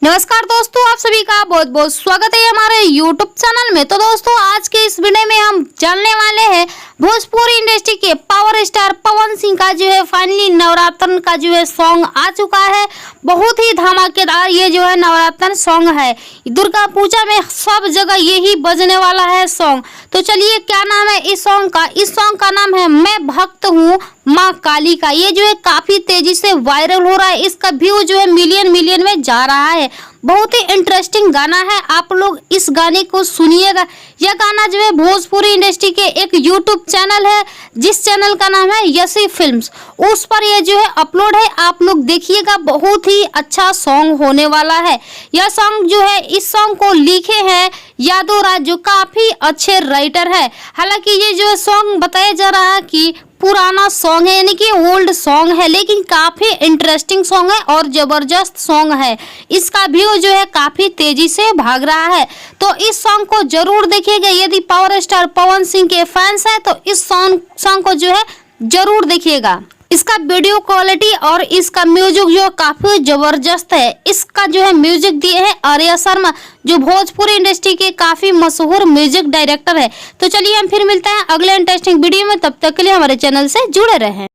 नमस्कार दोस्तों, आप सभी का बहुत बहुत स्वागत है हमारे YouTube चैनल में। तो दोस्तों, आज के इस वीडियो में हम जानने वाले हैं भोजपुरी इंडस्ट्री के पावर स्टार पवन सिंह का जो है फाइनली नवरात्र का जो है सॉन्ग आ चुका है। बहुत ही धमाकेदार ये जो है नवरात्र सॉन्ग है। दुर्गा पूजा में सब जगह यही बजने वाला है सॉन्ग। तो चलिए, क्या नाम है इस सॉन्ग का? इस सॉन्ग का नाम है मैं भक्त हूँ माँ काली का। ये जो है काफी तेजी से वायरल हो रहा है। इसका व्यू जो है मिलियन में जा रहा है। बहुत ही इंटरेस्टिंग गाना है, आप लोग इस गाने को सुनिएगा। यह गाना जो है भोजपुरी इंडस्ट्री के एक यूट्यूब चैनल है, जिस चैनल का नाम है यसी फिल्म्स, उस पर यह जो है अपलोड है। आप लोग देखिएगा, बहुत ही अच्छा सॉन्ग होने वाला है। यह सॉन्ग जो है, इस सॉन्ग को लिखे हैं यादव राज, जो काफी अच्छे राइटर है। हालांकि ये जो सॉन्ग बताया जा रहा है कि पुराना सॉन्ग है, यानी कि ओल्ड सॉन्ग है, लेकिन काफी इंटरेस्टिंग सॉन्ग है और जबरदस्त सॉन्ग है। इसका व्यू जो है काफी तेजी से भाग रहा है। तो इस सॉन्ग को जरूर देखिएगा। यदि पावर स्टार पवन सिंह के फैंस हैं तो इस सॉन्ग को जो है जरूर देखिएगा। इसका वीडियो क्वालिटी और इसका म्यूजिक जो काफी जबरदस्त है। इसका जो है म्यूजिक दिए है आर्या शर्मा, जो भोजपुरी इंडस्ट्री के काफी मशहूर म्यूजिक डायरेक्टर है। तो चलिए, हम फिर मिलते हैं अगले इंटरेस्टिंग वीडियो में। तब तक के लिए हमारे चैनल से जुड़े रहें।